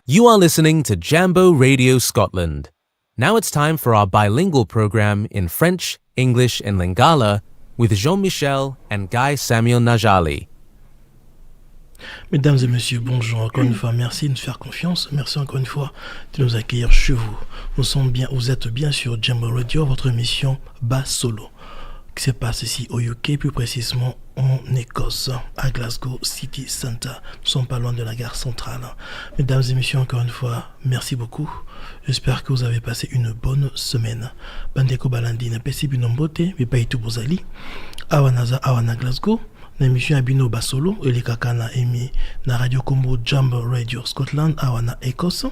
You are listening to Jambo Radio Scotland. Now it's time for our bilingual program in French, English, and Lingala with Jean-Michel and Guy Samuel Najali. Mesdames et messieurs, bonjour encore une fois. Merci de nous faire confiance. Merci encore une fois de nous accueillir chez vous. Vous êtes bien sur Jambo Radio, votre émission Basse Solo, qui se passe ici au UK, plus précisément en Écosse, à Glasgow City Centre. Nous sommes pas loin de la gare centrale. Mesdames et messieurs, encore une fois, merci beaucoup. J'espère que vous avez passé une bonne semaine. Bandeko Balandine, Pesi Binombote, Bipaitu Bozali, Awana Glasgow. L'émission Abino Basolo, et Kakana Emi, na Radio Combo Jambo Radio Scotland, Awana Écosse.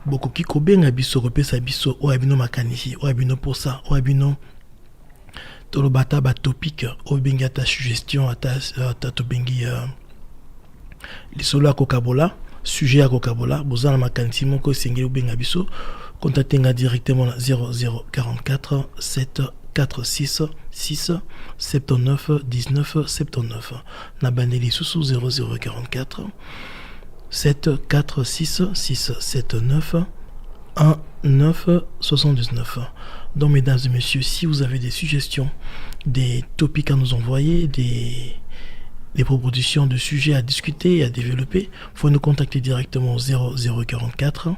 Beaucoup qui kobenga biso, repesa biso, o abino makanisi, o abino posa, o abino tolobata ba topic, o benga ta suggestion, ta tobengi lisolo kokabola, sujet à kokabola, bozana makanisi moko sengeli o benga biso, contactenga directement na 0044 746 6 79 19 79. Nabaneli sous 0044 746 6 79 19 79. Donc, mesdames et messieurs, si vous avez des suggestions, des topics à nous envoyer, des propositions de sujets à discuter et à développer, il faut nous contacter directement au 0044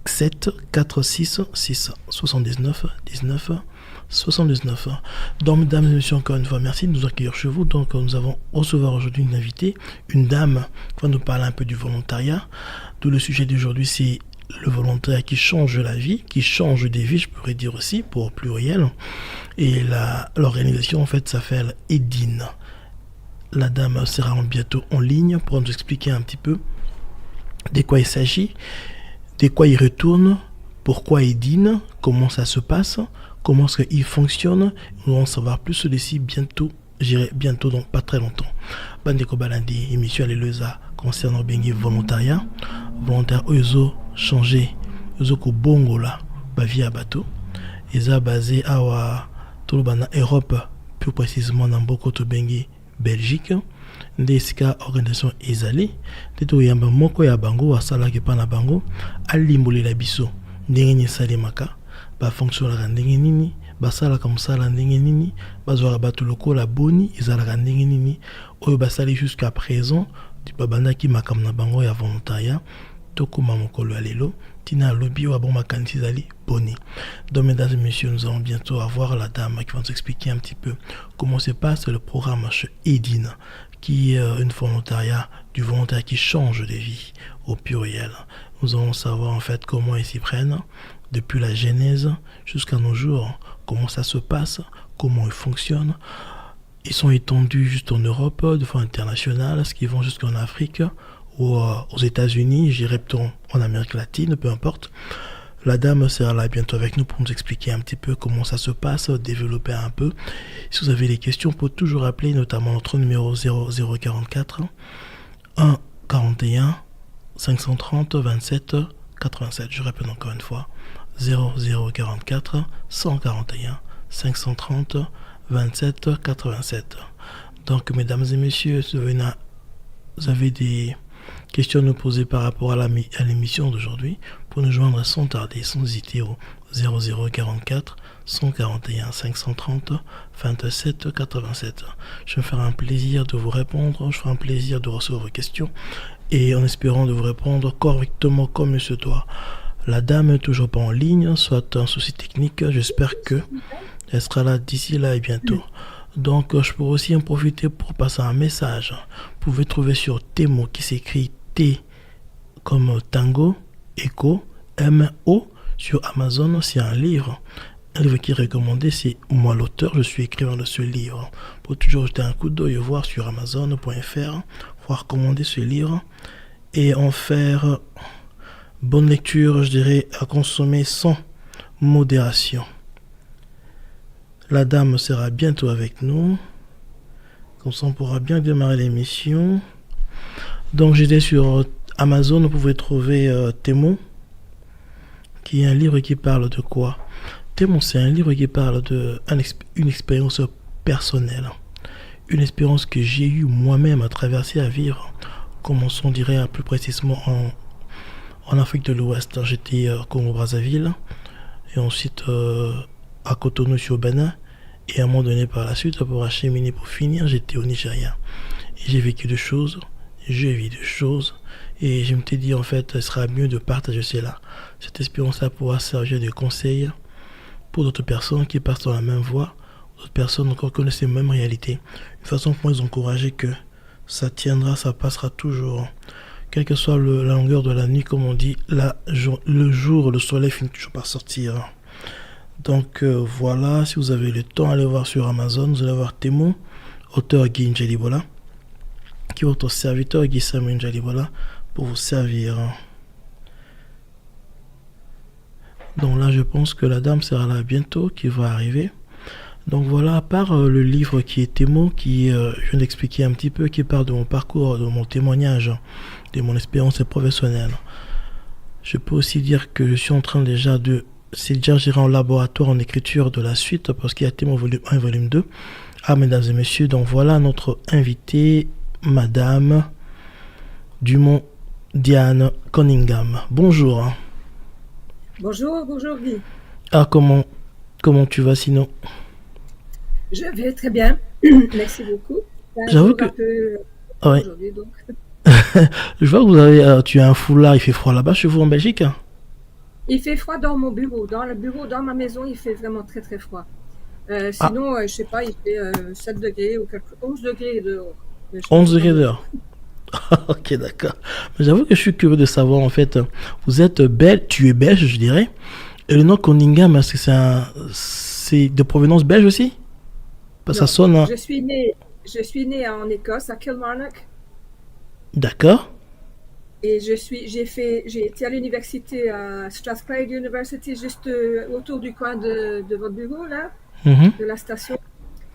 746 6 79 19 79. Donc, mesdames et messieurs, encore une fois, merci de nous accueillir chez vous. Donc, nous avons recevoir aujourd'hui une invitée, une dame qui va nous parler un peu du volontariat. D'où le sujet d'aujourd'hui, c'est le volontariat qui change la vie, qui change des vies, je pourrais dire aussi, pour pluriel. Et l'organisation, en fait, s'appelle EDIN. La dame sera bientôt en ligne pour nous expliquer un petit peu de quoi il s'agit, de quoi il retourne, pourquoi EDIN, comment ça se passe, comment est-ce qu'il fonctionne. Nous allons savoir plus d'ici bientôt, j'irai bientôt, donc pas très longtemps. Bandeko Balandi, émission Alléluia concernant Bengi volontariat. Volontaire, ils ont changé, ils ont bongo là, via bateau. Ils ont basé à Tolobana, Europe, plus précisément dans beaucoup de Bengi, Belgique. Ndesika organisation ezali teto yamba moko ya bango wasala ke pana bango alimbolela biso ndenge ni salimaka ba fonctionner ndenge nini basalaka mosala ndenge nini bazwaka bato lokola boni ezalaka ndenge nini oyo basali jusqu'à présent babandaki makambo na bango ya volontariat tokoma mokolo ya lelo tina lobby wa bon makanisi ezali boni. Donc, mesdames et messieurs, nous allons bientôt avoir la dame qui va nous expliquer un petit peu comment se passe le programme chez EDIN, qui est une volontariat, du volontariat qui change des vies au pluriel. Nous allons savoir en fait comment ils s'y prennent depuis la genèse jusqu'à nos jours, comment ça se passe, comment ils fonctionnent. Ils sont étendus juste en Europe, de façon internationale, ce qui vont jusqu'en Afrique ou aux États-Unis, j'irai plutôt en Amérique latine, peu importe. La dame sera là bientôt avec nous pour nous expliquer un petit peu comment ça se passe, développer un peu. Si vous avez des questions, vous pouvez toujours appeler, notamment notre numéro 0044 1 41 530 27 87. Je répète encore une fois, 0044 141 530 27 87. Donc, mesdames et messieurs, si vous avez des questions à nous poser par rapport à l'émission d'aujourd'hui, pour nous joindre sans tarder, sans hésiter au 0044 141 530 27 87. Je me ferai un plaisir de vous répondre, je ferai un plaisir de recevoir vos questions et en espérant de vous répondre correctement comme il se doit. La dame n'est toujours pas en ligne, soit un souci technique, j'espère qu'elle sera là d'ici là et bientôt. Donc, je pourrais aussi en profiter pour passer un message. Vous pouvez trouver sur Temo, qui s'écrit T comme Tango, Echo, M-O, sur Amazon. C'est un livre qui est recommandé. C'est moi l'auteur, je suis écrivain de ce livre. Pour toujours jeter un coup d'œil et voir sur Amazon.fr, voir commander ce livre et en faire bonne lecture, je dirais, à consommer sans modération. La dame sera bientôt avec nous. Comme ça, on pourra bien démarrer l'émission. Donc, j'étais sur Amazon. Vous pouvez trouver Témoin, qui est un livre qui parle de quoi? Témoin, c'est un livre qui parle d'une expérience personnelle. Une expérience que j'ai eue moi-même à traverser, à vivre. Commençons, on dirait, plus précisément en Afrique de l'Ouest. J'étais au Congo-Brazzaville et ensuite à Cotonou, je suis au Bénin. Et à un moment donné, par la suite, pour acheminer, pour finir, j'étais au Nigeria. Et j'ai vécu des choses, j'ai vu des choses. Et je me suis dit, en fait, ce sera mieux de partager cela. Cette expérience-là pourra servir de conseil pour d'autres personnes qui passent dans la même voie, d'autres personnes encore connaissent les mêmes réalités. Une façon pour les encourager que ça tiendra, ça passera toujours. Quelle que soit la longueur de la nuit, comme on dit, le jour, le soleil finit toujours par sortir. Donc voilà, si vous avez le temps, allez voir sur Amazon, vous allez voir Temu, auteur Guy Njalibola, qui est votre serviteur Guy Samuel Njalibola, pour vous servir. Donc là, je pense que la dame sera là bientôt, qui va arriver. Donc voilà, à part le livre qui est Temu, qui je viens d'expliquer un petit peu, qui parle de mon parcours, de mon témoignage, de mon expérience professionnelle. Je peux aussi dire que je suis en train déjà j'irai en laboratoire en écriture de la suite, parce qu'il y a Temu volume 1 et volume 2. Ah, mesdames et messieurs, donc voilà notre invitée, Madame Dumont Diane Cunningham. Bonjour. Bonjour Guy. Ah, comment tu vas sinon? Je vais très bien, merci beaucoup. J'avoue que... Ouais. Aujourd'hui, donc. Je vois que tu as un foulard, il fait froid là-bas chez vous en Belgique? Il fait froid dans mon bureau, dans ma maison, il fait vraiment très très froid. Sinon, je sais pas, il fait 7 degrés ou 11 degrés dehors. 11 degrés dehors. Ok, d'accord. Mais j'avoue que je suis curieux de savoir, en fait, vous êtes belge, tu es belge, je dirais. Et le nom Cunningham, est-ce que c'est de provenance belge aussi? Parce que ça sonne. Je suis né en Écosse, à Kilmarnock. D'accord. Et j'ai été à l'université à Strathclyde University, juste autour du coin de votre bureau, là, de la station.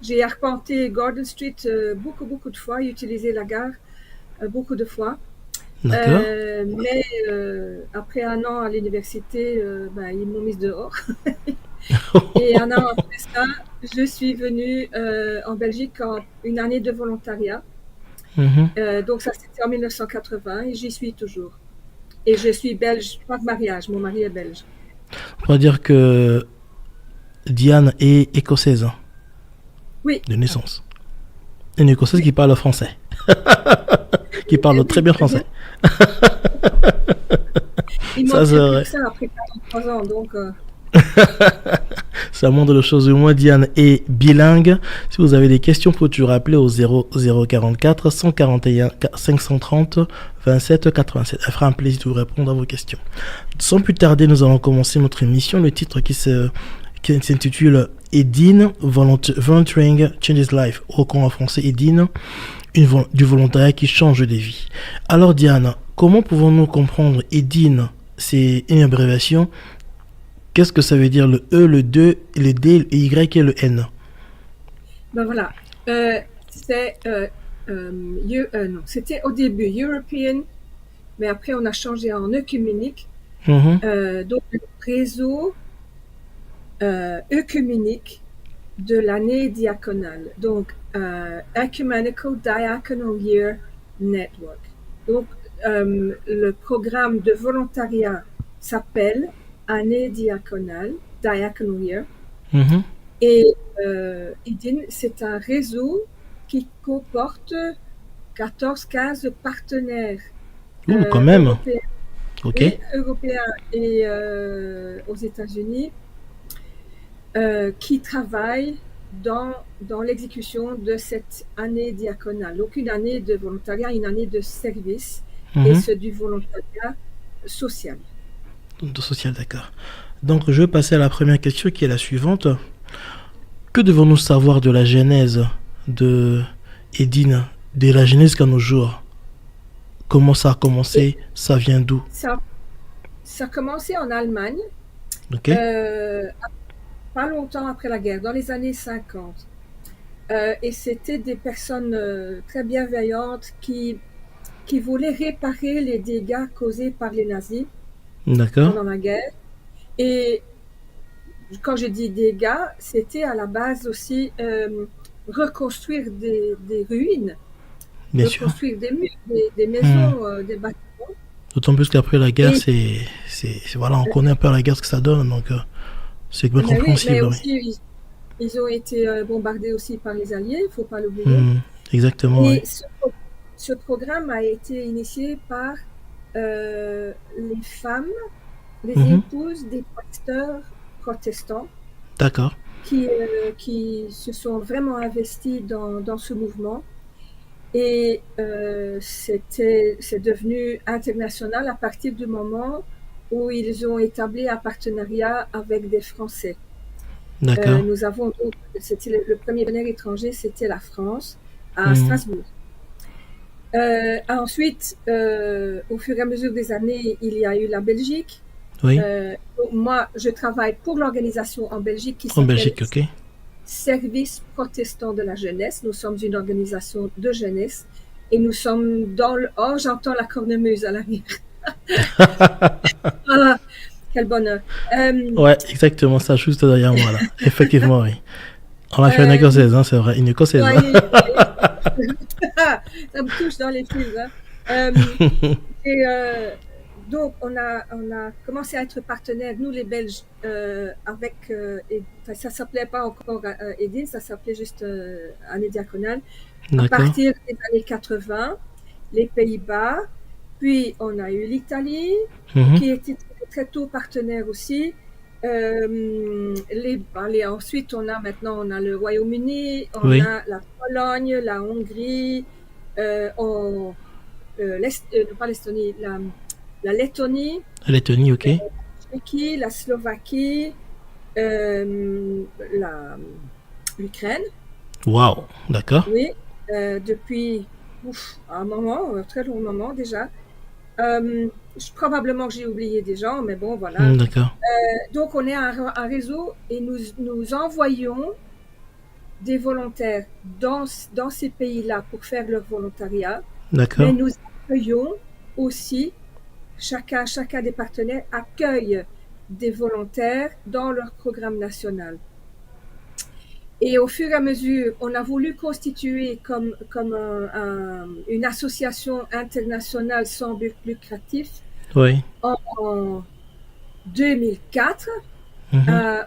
J'ai arpenté Gordon Street beaucoup de fois, utilisé la gare beaucoup de fois. D'accord. Mais après un an à l'université, ils m'ont mise dehors. Et un an après ça, je suis venue en Belgique une année de volontariat. Donc ça, c'était en 1980 et j'y suis toujours. Et je suis belge par mariage, mon mari est belge. On va dire que Diane est écossaise. Oui. De naissance. Une écossaise qui parle français. Qui parle très bien français. Il manque plus que ça après 43 ans, donc... Ça montre les choses. Moi, Diane est bilingue. Si vous avez des questions, faut toujours appeler au 0044 141 530 27 87. Elle fera un plaisir de vous répondre à vos questions. Sans plus tarder, nous allons commencer notre émission. Le titre qui s'intitule Edine, Volunteering Changes Life. Au en français, Edine, du volontariat qui change des vies. Alors, Diane, comment pouvons-nous comprendre Edine? C'est une abréviation. Qu'est-ce que ça veut dire le E, le 2, le D, le Y et le N? Ben voilà. C'était au début European, mais après on a changé en œcuménique. Donc le réseau œcuménique de l'année diaconale. Donc Ecumenical Diaconal Year Network. Donc le programme de volontariat s'appelle année diaconale, Diaconal Year. Et Edine, c'est un réseau qui comporte 14-15 partenaires quand même. européens, Okay. européens et aux États-Unis qui travaillent dans l'exécution de cette année diaconale. Donc une année de volontariat, une année de service, et c'est du volontariat social. Social, d'accord. Donc, je vais passer à la première question qui est la suivante. Que devons-nous savoir de la genèse de Edine, de la genèse qu'à nos jours? Comment ça a commencé? Ça vient d'où? Ça a commencé en Allemagne, pas longtemps après la guerre, dans les années 50. Et c'était des personnes très bienveillantes qui voulaient réparer les dégâts causés par les nazis. D'accord. Pendant la guerre. Et quand je dis dégâts, c'était à la base aussi reconstruire des ruines, Bien reconstruire des murs, des maisons, des bâtiments. D'autant plus qu'après la guerre, Et voilà, on connaît un peu la guerre ce que ça donne, donc c'est bien mais oui, mais compréhensible, oui. aussi, ils ont été bombardés aussi par les Alliés, il ne faut pas l'oublier. Exactement, oui. Et ce programme a été initié par les femmes, les épouses des pasteurs protestants D'accord. qui se sont vraiment investis dans ce mouvement. Et c'est devenu international à partir du moment où ils ont établi un partenariat avec des Français. D'accord. Nous avons donc, c'était le premier partenaire étranger, c'était la France, à Strasbourg. Ensuite, au fur et à mesure des années, il y a eu la Belgique. Oui. Moi, je travaille pour l'organisation en Belgique qui En s'appelle Belgique, ok. Service protestant de la jeunesse. Nous sommes une organisation de jeunesse et nous sommes dans le... Oh, j'entends la cornemuse à l'arrière. Ah, quel bonheur. Ouais, exactement, ça, juste derrière moi, là. Effectivement, oui. On a fait une écossaise, hein, c'est vrai, une écossaise. Ouais, Hein. ça me touche dans les fils. Hein. Donc, on a commencé à être partenaires, nous les Belges, avec, ça ne s'appelait pas encore EDIN, ça s'appelait juste Année Diaconale. À partir des années 80, les Pays-Bas, puis on a eu l'Italie, qui était très tôt partenaire aussi. Ensuite, on a le Royaume-Uni, on a la Pologne, la Hongrie, pas l'Estonie, la Lettonie. La Lettonie, ok. La Tchéquie, la Slovaquie, l'Ukraine. Waouh, d'accord. Oui, depuis un moment, un très long moment déjà. Probablement que j'ai oublié des gens, mais bon, voilà. D'accord. Donc, on est un réseau et nous envoyons des volontaires dans ces pays-là pour faire leur volontariat. D'accord. Mais nous accueillons aussi, chacun des partenaires accueille des volontaires dans leur programme national. Et au fur et à mesure, on a voulu constituer comme une association internationale sans but lucratif en 2004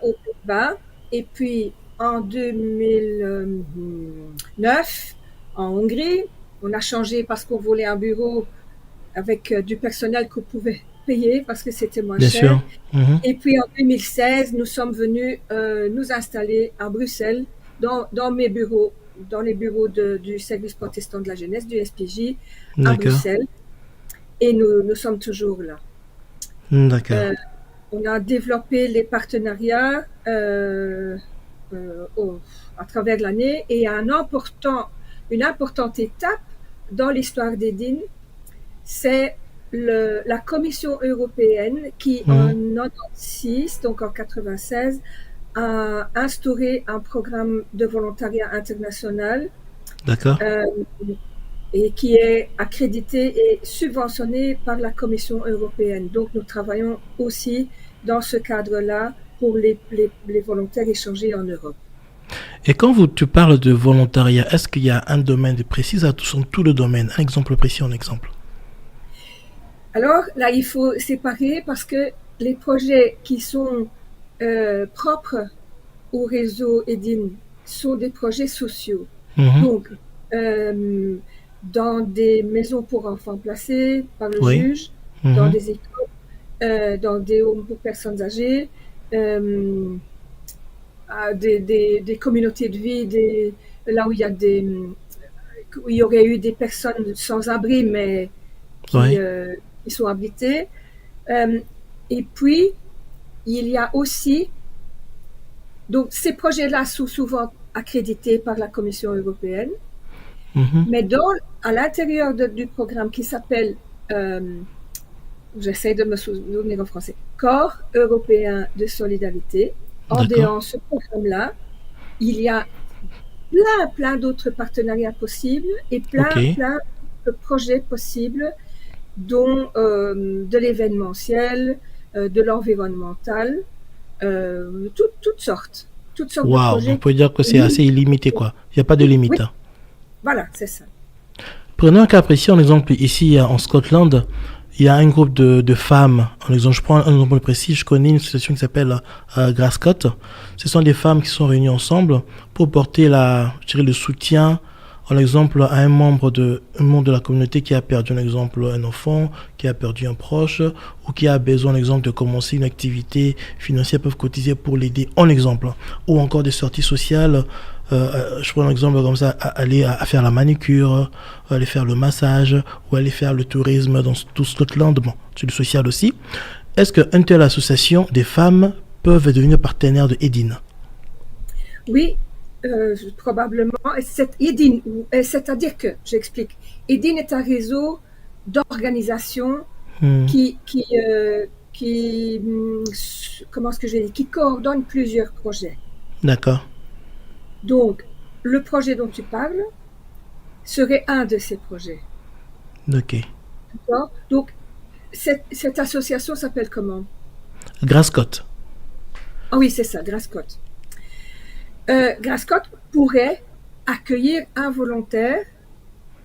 aux Pays-Bas et puis en 2009 en Hongrie. On a changé parce qu'on voulait un bureau avec du personnel qu'on pouvait payer parce que c'était moins cher. Sûr. Et puis en 2016, nous sommes venus nous installer à Bruxelles dans mes bureaux, dans les bureaux du Service protestant de la jeunesse, du SPJ, à Bruxelles. Et nous sommes toujours là. D'accord. On a développé les partenariats à travers l'année et une importante étape dans l'histoire d'EDIN, c'est la Commission européenne qui, en 1996, donc en 1996, a instauré un programme de volontariat international. D'accord. Et qui est accrédité et subventionné par la Commission européenne. Donc, nous travaillons aussi dans ce cadre-là pour les volontaires échangés en Europe. Et quand tu parles de volontariat, est-ce qu'il y a un domaine précis, ça sont tous les domaines? Un exemple précis, un exemple. Alors, là, il faut séparer parce que les projets qui sont propres au réseau EDIN sont des projets sociaux. Donc, dans des maisons pour enfants placés par le juge, dans des écoles, dans des homes pour personnes âgées, des communautés de vie, là où il y aurait eu des personnes sans abri, mais qui sont habitées. Et puis, il y a aussi... Donc, ces projets-là sont souvent accrédités par la Commission européenne. Mais à l'intérieur du programme qui s'appelle, j'essaie de me souvenir en français, Corps européen de solidarité, en dehors de ce programme-là, il y a plein d'autres partenariats possibles et plein de projets possibles, dont de l'événementiel, de l'environnemental, toutes sortes de projets. On peut dire que c'est assez illimité, quoi. Il n'y a pas de limite. Voilà, c'est ça. Prenons un cas précis, un exemple ici en Scotland. il y a un groupe de femmes. En exemple, je prends un exemple précis. Je connais une association qui s'appelle Grasscott. Ce sont des femmes qui sont réunies ensemble pour porter je dirais, le soutien, en exemple, à un membre de la communauté qui a perdu, en exemple, un enfant, qui a perdu un proche, ou qui a besoin, en exemple, de commencer une activité financière, peuvent cotiser pour l'aider, en exemple. Ou encore des sorties sociales. Je prends un exemple comme ça, aller à faire la manicure, aller faire le massage, ou aller faire le tourisme dans tout Scotland, bon, c'est du social aussi. Est-ce qu'une telle association des femmes peuvent devenir partenaires de Edine? Oui, probablement. Edine, c'est-à-dire que, j'explique, Edine est un réseau d'organisations Hmm, comment est-ce que je vais dire, qui coordonne plusieurs projets. d'accord, Donc, le projet dont tu parles serait un de ces projets. ok. D'accord. Donc, cette association s'appelle comment? Grasscott. Ah oui, c'est ça, Grasscott. Grasscott pourrait accueillir un volontaire,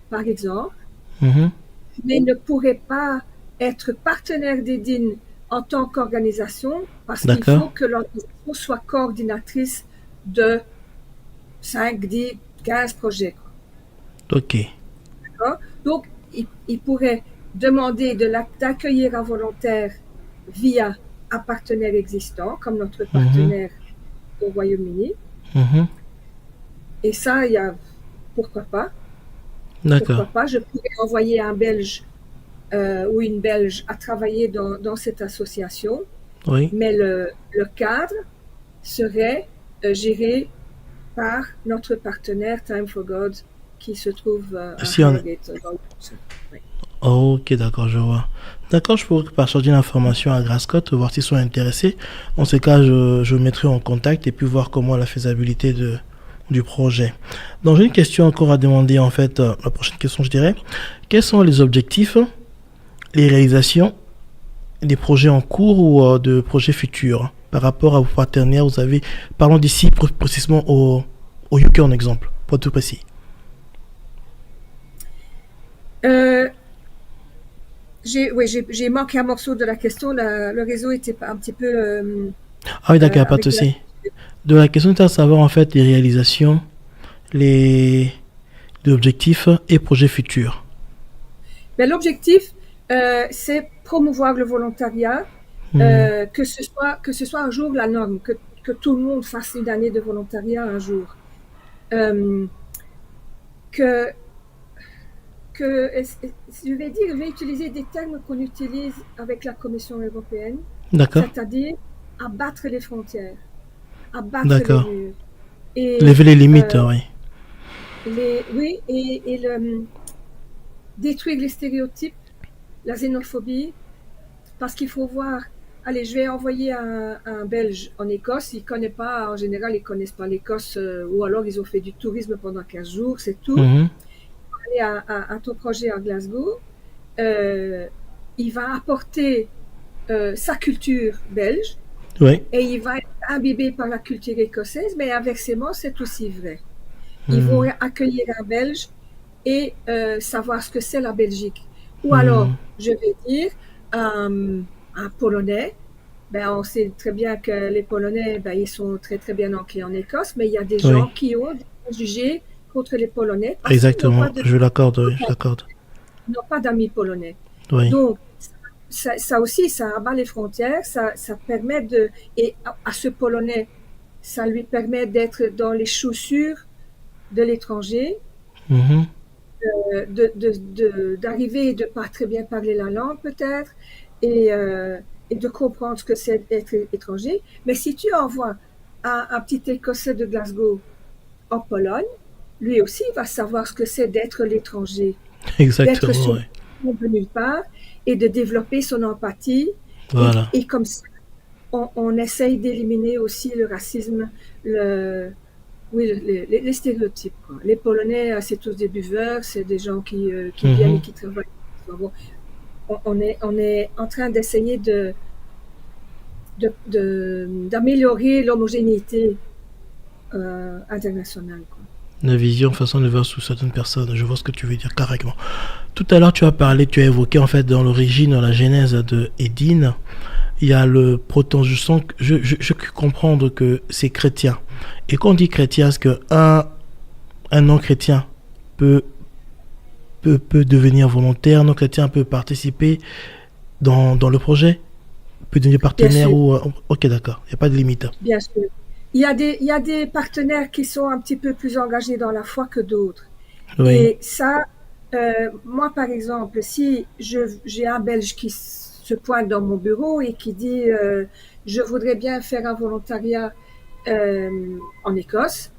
par exemple, Mhm, mais ne pourrait pas être partenaire d'Edine en tant qu'organisation parce qu'il d'accord, faut que l'organisation soit coordinatrice de 5, 10, 15 projets. ok. D'accord. Donc, il pourrait demander d'accueillir un volontaire via un partenaire existant, comme notre Mhm, partenaire au Royaume-Uni. mhm, Et ça, pourquoi pas? Pourquoi d'accord, pas? Je pourrais envoyer un Belge ou une Belge à travailler dans cette association, oui. mais le cadre serait géré par notre partenaire Time for God qui se trouve à Si on... Harrogate. Oui. Ok, d'accord, je vois. D'accord, je pourrais partager l'information à Grasscott, voir s'ils sont intéressés. En ce cas, je mettrai en contact et puis voir comment la faisabilité du projet. Donc, j'ai une question encore à demander, en fait, la prochaine question, je dirais. Quels sont les objectifs, les réalisations des projets en cours ou de projets futurs par rapport à vos partenaires? Vous avez, parlons d'ici précisément au UK en exemple, pour être tout précis. Euh, j'ai manqué un morceau de la question. Le réseau était un petit peu Ah oui, d'accord, pas de avec de la... souci. De la question, c'est à savoir en fait les réalisations, les objectifs et projets futurs. Mais l'objectif, c'est promouvoir le volontariat, Hmm, que ce soit un jour la norme, que tout le monde fasse une année de volontariat un jour. Euh, que, je vais utiliser des termes qu'on utilise avec la Commission européenne, d'accord, c'est-à-dire abattre les frontières, abattre les d'accord. murs. Et Lever les limites, oui. oui, détruire les stéréotypes, la xénophobie, parce qu'il faut voir. Allez, je vais envoyer un Belge en Écosse. Il connaît pas, en général, ils connaissent pas l'Écosse, ou alors ils ont fait du tourisme pendant 15 jours, c'est tout. Mhm, Aller à ton projet à Glasgow, euh, il va apporter sa culture belge oui. et il va être imbibé par la culture écossaise, mais inversement, c'est aussi vrai. Ils vont Hmm, accueillir un Belge et savoir ce que c'est la Belgique. Ou alors, hmm, je vais dire, un Polonais, ben, on sait très bien que les Polonais, ben, ils sont très très bien ancrés en Écosse, mais il y a des oui, gens qui ont des préjugés contre les Polonais parce qu'ils n'ont exactement. pas de, Je l'accorde, oui, je l'accorde. ils n'ont pas d'amis polonais. Oui. Donc, ça aussi, ça abat les frontières, ça permet et à ce Polonais, ça lui permet d'être dans les chaussures de l'étranger, Mhm, d'arriver et de pas très bien parler la langue peut-être, et de comprendre ce que c'est d'être étranger. Mais si tu envoies un petit Écossais de Glasgow en Pologne, lui aussi va savoir ce que c'est d'être l'étranger, d'être exactement, sur oui. de nulle part et de développer son empathie. Voilà. Et comme ça, on essaye d'éliminer aussi le racisme, les stéréotypes, quoi. Les Polonais, c'est tous des buveurs, c'est des gens qui viennent et Mhm, qui travaillent. Bon, on est en train d'essayer d'améliorer l'homogénéité internationale, quoi. La vision, façon de voir sous certaines personnes. Je vois ce que tu veux dire carrément. Tout à l'heure, tu as évoqué en fait dans l'origine, dans la genèse de Edine, il y a le proton. Je comprendre que c'est chrétien. Et quand on dit chrétien, est-ce qu'un non-chrétien peut devenir volontaire, un non-chrétien peut participer dans le projet, peut devenir partenaire ou... Ok, d'accord, il n'y a pas de limite. Bien sûr. Il y a des partenaires qui sont un petit peu plus engagés dans la foi que d'autres. Oui. Et ça, moi par exemple, si j'ai un Belge qui se pointe dans mon bureau et qui dit je voudrais bien faire un volontariat en Écosse,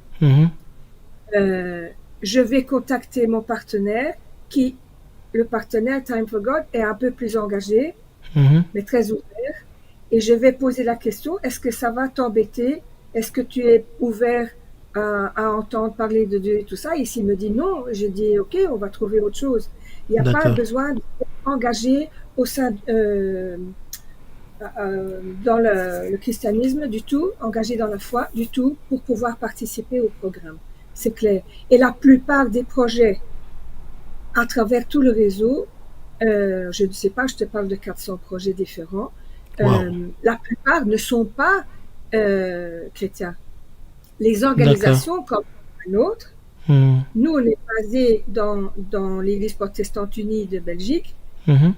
je vais contacter mon partenaire le partenaire Time for God est un peu plus engagé, mais très ouvert. Et je vais poser la question, est-ce que ça va t'embêter? Est-ce que tu es ouvert à entendre parler de Dieu et tout ça? Et s'il me dit non, je dis ok, on va trouver autre chose. Il n'y a pas besoin d'être engagé au sein dans le christianisme du tout, engagé dans la foi du tout pour pouvoir participer au programme. C'est clair. Et la plupart des projets à travers tout le réseau, je ne sais pas, je te parle de 400 projets différents, la plupart ne sont pas chrétiens. Les organisations comme la nôtre, nous on est basés dans l'Église protestante unie de Belgique,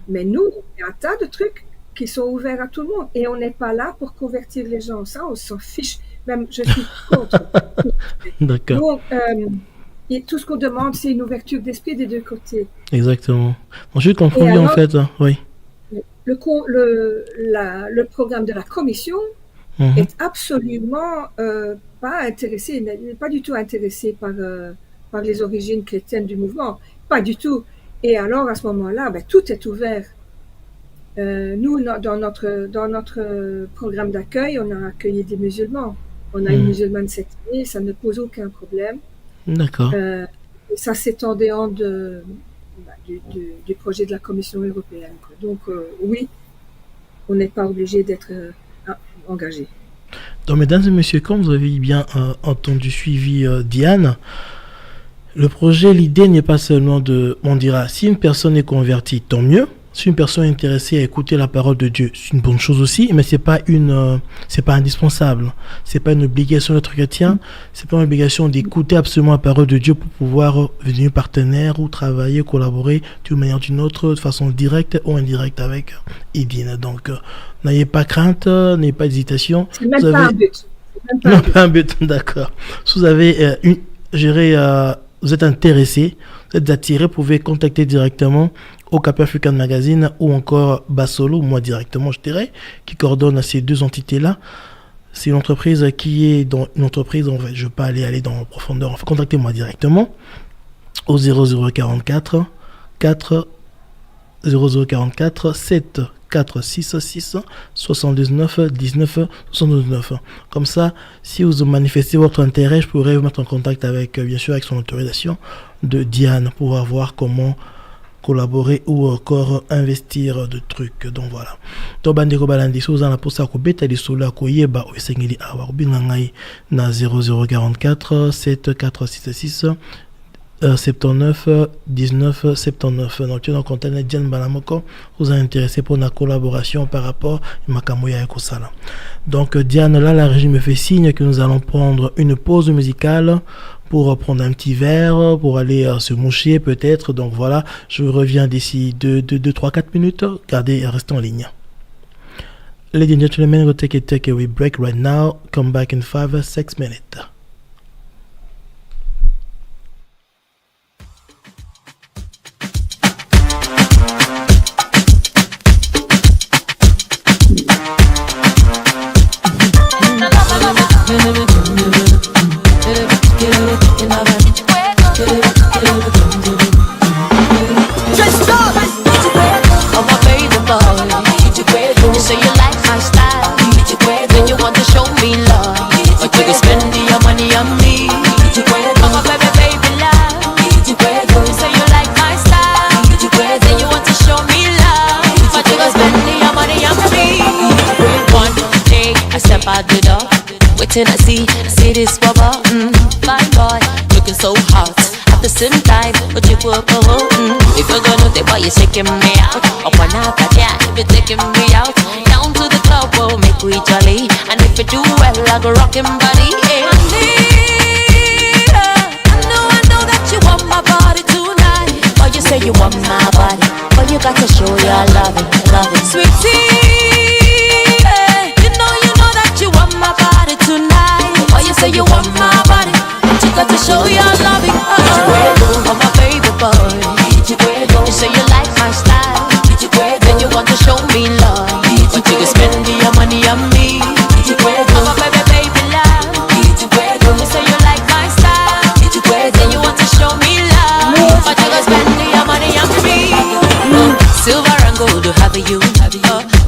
mais nous, il y a un tas de trucs qui sont ouverts à tout le monde et on n'est pas là pour convertir les gens. Ça, on s'en fiche. Même je suis contre. D'accord. Donc, et tout ce qu'on demande, c'est une ouverture d'esprit des deux côtés. Exactement. Je comprends bien en fait. Oui. Le programme de la commission est absolument pas intéressé, n'est pas du tout intéressé par les origines chrétiennes du mouvement. Pas du tout. Et alors, à ce moment-là, tout est ouvert. Nous, dans notre programme d'accueil, on a accueilli des musulmans. On a une musulmane cette année, ça ne pose aucun problème. D'accord. Ça s'est en dehors du projet de la Commission européenne. Donc, oui, on n'est pas obligé d'être engagé. Donc, mesdames et messieurs, comme vous avez bien entendu, suivi Diane, le projet, l'idée n'est pas seulement on dira, si une personne est convertie, tant mieux. Si une personne est intéressée à écouter la parole de Dieu, c'est une bonne chose aussi, mais c'est pas indispensable. C'est pas une obligation d'être chrétien. C'est pas une obligation d'écouter absolument la parole de Dieu pour pouvoir devenir partenaire ou travailler, collaborer d'une manière ou d'une autre, de façon directe ou indirecte avec Edine. Donc, n'ayez pas crainte, n'ayez pas d'hésitation. C'est même pas un but. Non, pas un but, d'accord. Si vous avez vous êtes intéressé, vous êtes attiré, vous pouvez contacter directement au Cap African Magazine ou encore Basolo, moi directement je dirais, qui coordonne ces deux entités-là. C'est une entreprise qui est dans une entreprise, en fait, je ne vais pas aller dans la profondeur, enfin, contactez-moi directement au 0044 7 466 79 19 79. Comme ça, si vous manifestez votre intérêt, je pourrais vous mettre en contact avec, bien sûr, avec son autorisation de Diane pour voir comment collaborer ou encore investir de trucs. Donc voilà. Donc bandeko balandi soza na posa ko beta li sola ko yeba o sengeli awa binga ngai na 0044 7466 79 19 79. Donc tu es en contact avec Diane Balamoko, vous êtes intéressé pour la collaboration par rapport à Makamoya Ekosala. Donc Diane, là la régie me fait signe que nous allons prendre une pause musicale pour prendre un petit verre, pour aller se moucher peut-être. Donc voilà, je reviens d'ici 2, 3, 4 minutes. Gardez, restez en ligne. Ladies and gentlemen, we'll take a break right now. Come back in 5, 6 minutes. I see this rubber, fine boy, looking so same time, but you go if you're gonna take boy, you're shaking me out. Up on half a yeah, if you're taking me out. Down to the club, oh, make we jolly. And if you do well, I go rockin' body. Yeah. I know that you want my body tonight. Or you say you want my body, but you got to show your loving, sweetie. You know that you want my body tonight. Or you say you want my body, but you got to show your loving. Oh, my baby boy. You say you like my style, then you want to show me love, but you can spend your money on me. I'm a baby love. You say you like my style, then you want to show me love, but you can spend your money on me. Silver and gold to have you,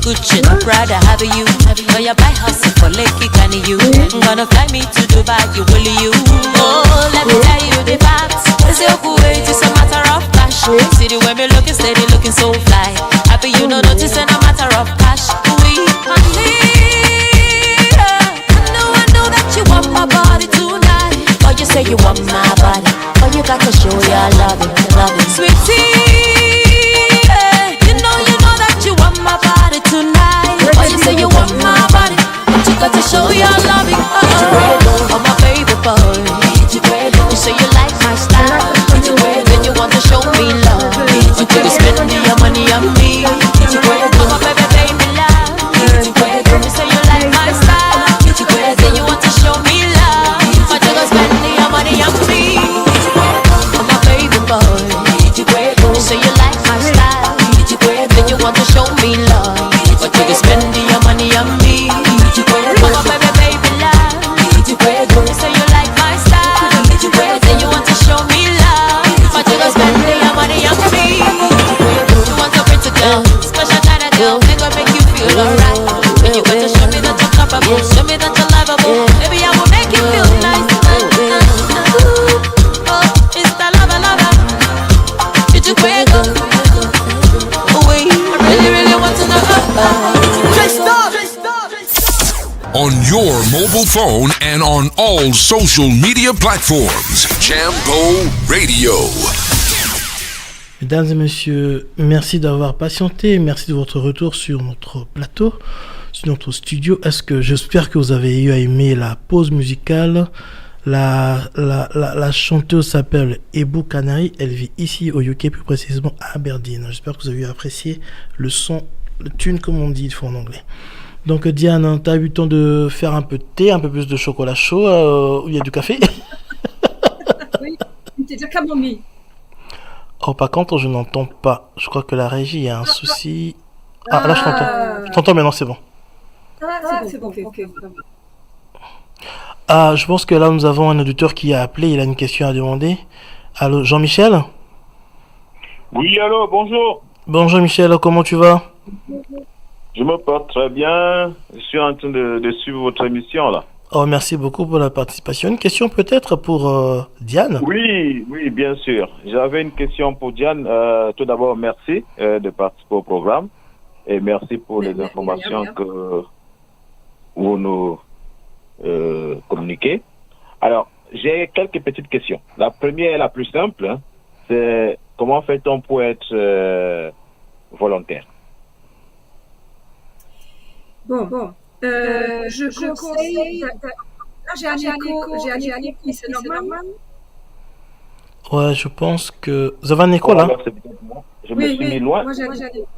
Gucci and Prada have you. Now you buy house for Lekki, can you? Gonna fly me to Dubai, you will you? Oh, let me tell you the facts. It's your way, it's a matter of cash. See the way me looking steady, looking so fly. Happy you no notice and a matter of cash. We I know that you want my body tonight. Or you say you want my body, but you got to show your loving, sweetie. You know that you want my body tonight. Or you say you want my body, but you got to show your loving. Oh, my baby boy. You say you like my style, then you want to show me love, but you spend your money on me. I'm a baby love. You say you like my style, then you want to show me love, but you spend your money on me. I'm a baby boy. You say you like my style, then you want to show me love, but you spend your money on me. I'm a baby love. You say you like my style, then you want to show me love, but you spend your money on me. You want a pretty girl, special kind of girl, they gon' make you feel alright. And you got to show me that you're capable, show me that you're lovable. Baby, I will make you feel nice. Oh, it's the lover. Did you break up? Wait, I really want to know. On your mobile phone and on all social media platforms. Jambo Radio. Mesdames et messieurs, merci d'avoir patienté, merci de votre retour sur notre plateau, sur notre studio. J'espère que vous avez eu à aimer la pause musicale. La chanteuse s'appelle Ebou Canary, elle vit ici au UK, plus précisément à Aberdeen. J'espère que vous avez apprécié le son, le tune comme on dit en anglais. Donc Diane, tu as eu le temps de faire un peu de thé, un peu plus de chocolat chaud, où il y a du café. Oui, c'est de camomille. Oh, par contre, je n'entends pas. Je crois que la régie, il y a un souci. Ah, là, je t'entends. Je t'entends maintenant, c'est bon. C'est bon, ok. Ah, je pense que là, nous avons un auditeur qui a appelé, il a une question à demander. Allô, Jean-Michel ? Oui, allô, bonjour. Bonjour Michel, comment tu vas ? Je me porte très bien. Je suis en train de suivre votre émission là. Oh, merci beaucoup pour la participation. Une question peut-être pour Diane ? Oui, bien sûr. J'avais une question pour Diane. Tout d'abord, merci de participer au programme et merci pour les informations que vous nous communiquez. Alors, j'ai quelques petites questions. La première et la plus simple, hein, c'est comment fait-on pour être volontaire ? Bon. Je conseille. Là, j'ai un écho, c'est normal. Ouais, je pense que... Vous avez un écho là ? Je me suis mis loin. Moi, j'ai un écho.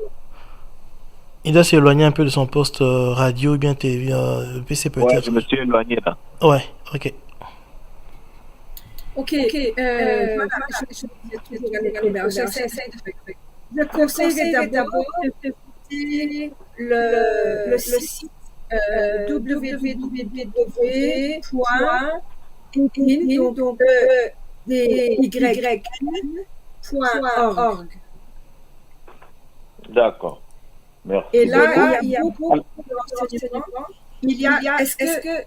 Il doit s'éloigner un peu de son poste radio ou bien PC peut-être. Ouais, je me suis éloigné là. Ouais, ok. Voilà, je conseille d'abord de visiter le site www.y.org. D'accord. Merci. Et là, il y a beaucoup de renseignements. Il y a, est-ce que...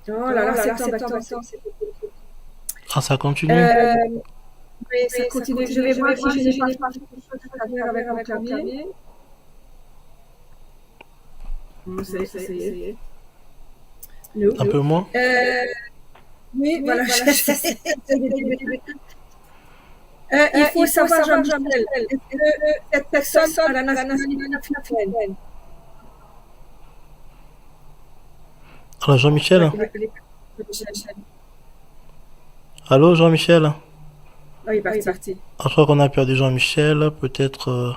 Oh là là, attends. Ah, ça continue. Oui, ça continue. Je vais voir si je n'ai pas quelque chose à faire avec mon clavier. Ça y est. Un peu moins. Oui, voilà. Il faut savoir, Jean-Michel, est-ce que cette personne a la nationalité africaine? Alors Jean-Michel. Allô Jean-Michel. Oui, il est parti. Je crois qu'on a perdu Jean-Michel, peut-être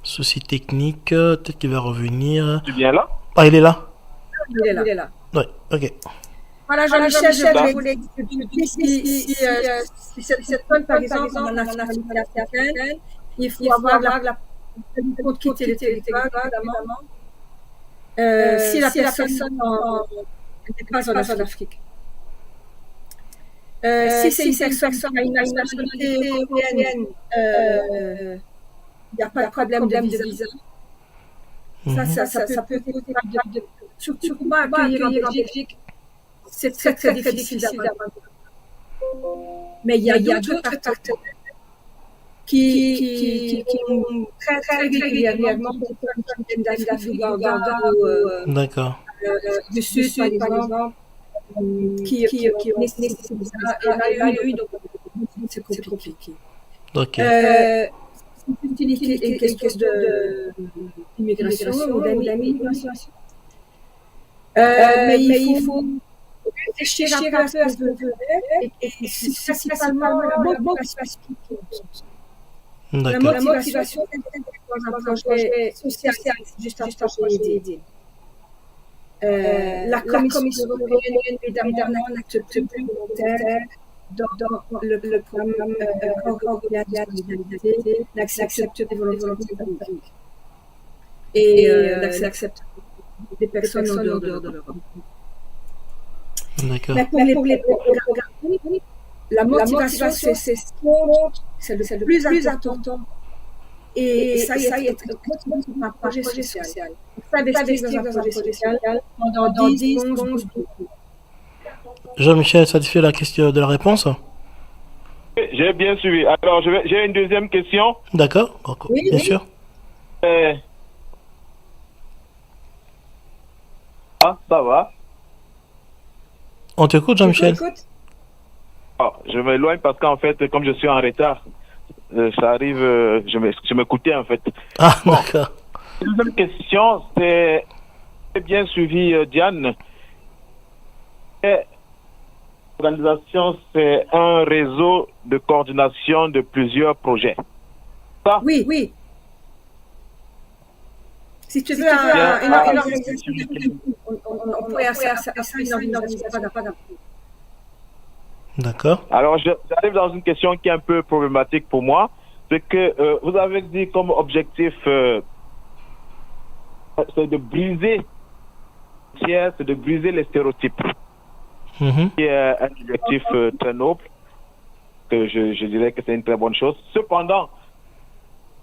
souci technique, peut-être qu'il va revenir. Tu viens là? Ah, il est là? Il est là. Oui, ok. Voilà, Jean-Michel, je voulais dire si cette personne, par exemple, a la nationalité africaine, il faut avoir la pour quitter le territoire, évidemment. Si la personne n'est pas en Afrique. Si c'est une personne qui a une nationalité européenne, il n'y a pas de problème de visa. Ça peut être surtout pas accueillir en Belgique. C'est très, très difficile d'avoir. Mais il y a d'autres partenaires qui ont très, très régulièrement des d'Afrique, du Ghana, D'accord. du Sud, par exemple, qui ont nécessité ça. Et là, il y a eu, donc, c'est compliqué. Ok. C'est une question d'immigration ou d'immigration. Mais il faut réfléchir un peu à ce que veut faire et c'est principalement la motivation dans un projet social, juste un projet aidé. La Commission européenne, évidemment, n'accepte plus volontaire dans le programme européen de solidarité, n'accepte des volontaires publics et n'accepte des personnes en dehors de l'Europe. D'accord. Mais pour les programmes, la motivation, c'est le plus important. Et ça y est, un projet social. S'investir dans un projet social pendant 10, 11 Jean-Michel, satisfait la question de la réponse? J'ai bien suivi. Alors, j'ai une deuxième question. D'accord, oui, bien sûr. Ça va. On t'écoute, Jean-Michel. Je m'éloigne parce qu'en fait, comme je suis en retard, ça arrive, je m'écoutais en fait. Ah, d'accord. Deuxième question, c'est bien suivi, Diane. L'organisation, c'est un réseau de coordination de plusieurs projets. Ça? Oui. Si tu veux une organisation, on pourrait faire ça une organisation, pas d'un. D'accord. Alors, j'arrive dans une question qui est un peu problématique pour moi. C'est que vous avez dit comme objectif, c'est de briser les stéréotypes. Qui est un objectif très noble. Que je dirais que c'est une très bonne chose. Cependant,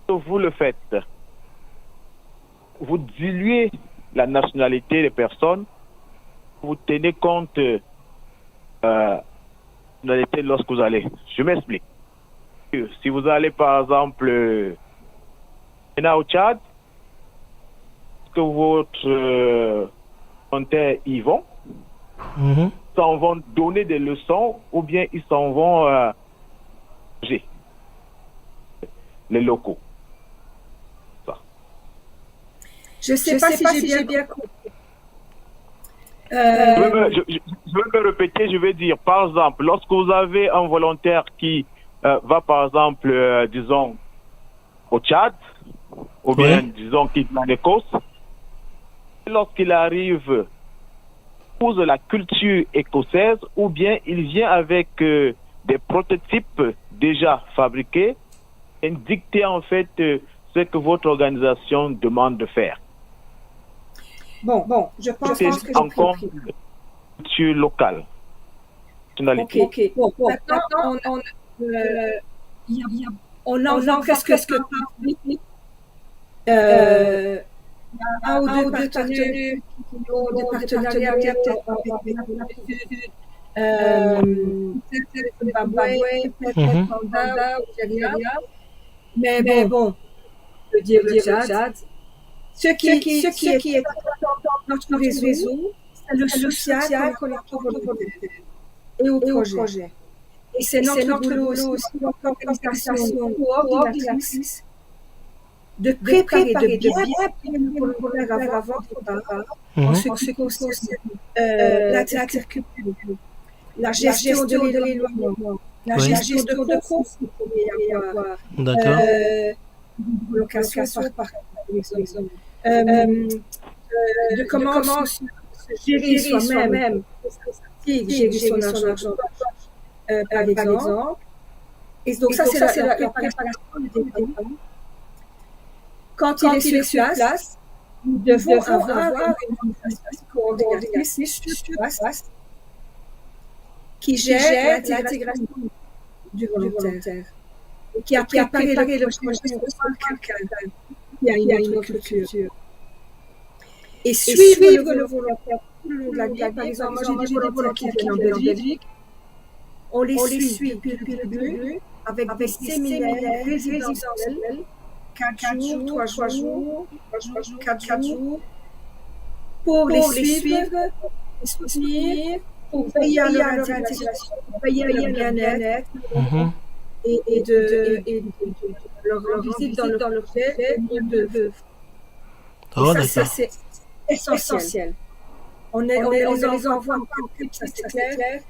vous le faites. Vous diluez la nationalité des personnes. Vous tenez compte nationalité lorsque vous allez. Je m'explique. Si vous allez par exemple au Tchad, est-ce que votre volontaires y vont, ils s'en vont donner des leçons ou bien ils s'en vont les locaux. Ça. Je ne sais pas si j'ai bien compris. Je vais me répéter, je vais dire, par exemple, lorsque vous avez un volontaire qui va, par exemple, disons, au Tchad, ou bien, disons, qu'il est en Écosse, lorsqu'il arrive, pour la culture écossaise, ou bien il vient avec des prototypes déjà fabriqués, et dicter en fait ce que votre organisation demande de faire. Bon, je pense que j'ai compris. Culture locale. Ok. Bon, maintenant, on en presque un ou deux partenaires qui ont des partenariats peut-être Zimbabwe, peut-être Rwanda ou Nigeria. Mais bon, je veux dire le Tchad. Ce qui est notre réseau, c'est le social collectif volontaire. et au projet. Et c'est notre boulot aussi, en organisation coordinatrice, de préparer, de bien préparer nos volontaires avant votre part, en ce qui concerne la circulation, la gestion de l'éloignement, la gestion de conflits qu'il peut y avoir, location par exemple, de comment se gérer soi-même, gérer son argent, par exemple. Et donc ça, c'est la préparation du départ. Quand il est sur place, nous devons avoir une organisation coordinatrice sur place qui gère l'intégration du volontaire et qui a préparé le projet de quelqu'un qui a une autre culture. Et suivre le volontaire tout le long de la vie. Par exemple, moi j'ai des volontaires qui viennent en Belgique. On les suit depuis le début avec des séminaires résidentiels, 4 jours, 3 jours, 4 jours, pour les suivre, les soutenir, pour veiller à leur intégration, pour veiller à leur bien-être, et de leur visite dans le projet. Ça, c'est essentiel. On les envoie en club, ça c'est clair.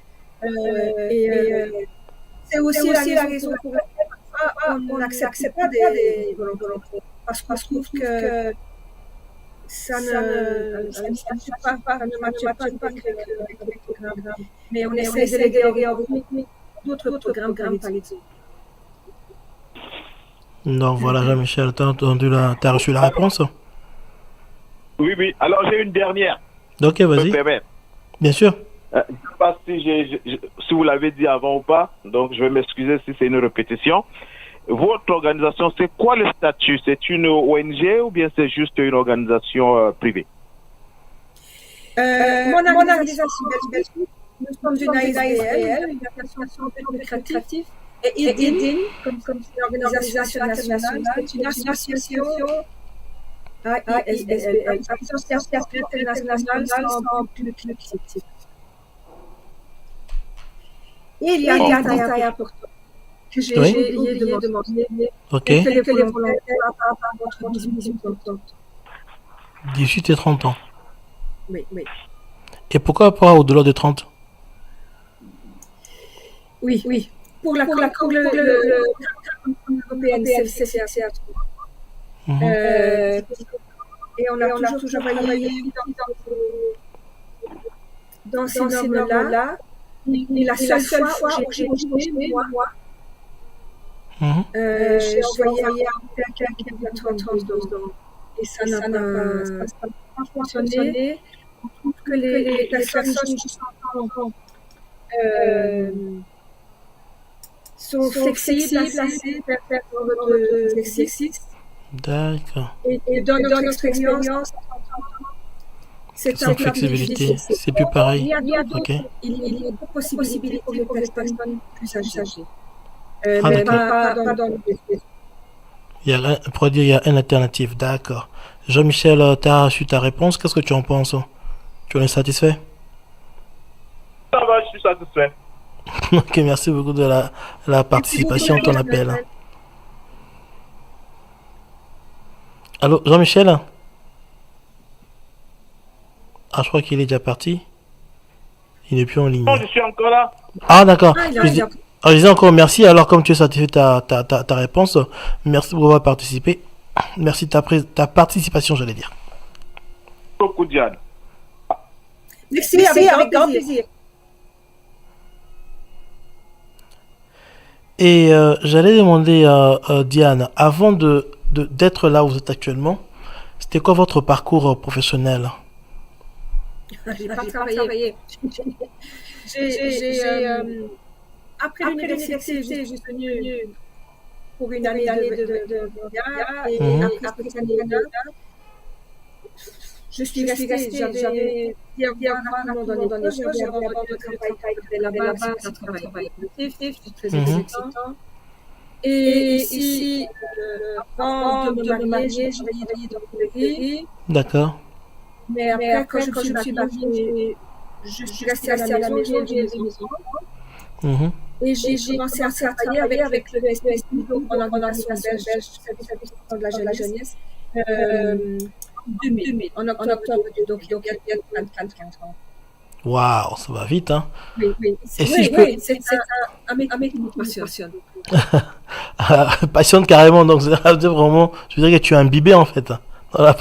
C'est aussi la raison pour laquelle on n'accepte pas des volontaires. Parce qu'on trouve que ça ne matche pas avec le programme. Mais on essaie de les déroger d'autres programmes, par exemple. Donc voilà, Jean-Michel, t'as reçu la réponse? Oui. Alors j'ai une dernière. Ok, vas-y. Bien sûr. Je ne sais pas si vous l'avez dit avant ou pas, donc je vais m'excuser si c'est une répétition. Votre organisation, c'est quoi le statut? C'est une ONG ou bien c'est juste une organisation privée? Mon organisation, nous sommes une ASBL, une association lucrative, et EDIN, comme c'est l'organisation internationale, c'est une association AISBL, Association internationale sans but lucratif. Et il y a un détail important que j'ai oublié de mentionner, que les volontaires ont entre 18 et 30 ans. 18 et 30 ans. Oui. Et pourquoi pas au-delà de 30? Oui. Pour le européenne, c'est à 3. Et on a toujours travaillé dans ces normes-là. Et la seule fois où j'ai bougé, moi, j'ai envoyé quelqu'un qui avait 30 ans. Et ça n'a pas fonctionné. On trouve que les personnes qui sont flexibles, placées, faire de l'exercice. D'accord. Et dans notre expérience, c'est une flexibilité, c'est plus pareil. Il y a d'autres possibilités pour les personnes plus âgées. Mais pas dans le on pourrait dire qu'il y a une alternative, d'accord. Jean-Michel, tu as reçu ta réponse, qu'est-ce que tu en penses? Tu en es satisfait? Ça va, je suis satisfait. Ok, merci beaucoup de la participation à ton appel. Allô, Jean-Michel? Ah, je crois qu'il est déjà parti. Il n'est plus en ligne. Non, je suis encore là. Ah, d'accord. Je disais encore merci. Alors, comme tu es satisfait de ta réponse, merci pour avoir participé. Merci de ta participation, j'allais dire. Beaucoup, Diane. Merci, avec grand plaisir. Et j'allais demander à Diane, avant d'être là où vous êtes actuellement, c'était quoi votre parcours professionnel? J'ai pas travaillé. Après l'université, je suis venue pour une année de volontariat. Et après cette année-là, je suis restée. J'avais bien voir dans les choses. J'avais un travail là-bas, un travail productif. Je suis très excitant. Et ici, avant de me marier, je travaillais dans le pays. D'accord. Mais après, quand je me suis mariée, je suis restée à la maison, j'ai des enfants. Mhm. Et j'ai commencé à travailler avec le SPSI, donc en organisation belge de la jeunesse, en 2000, en octobre, donc il y a 24 ans. Waouh, ça va vite, hein. Oui, Et si je peux... c'est un métier qui me passionne. Passionne carrément, donc c'est vraiment, je veux dire que tu es imbibé en fait dans la,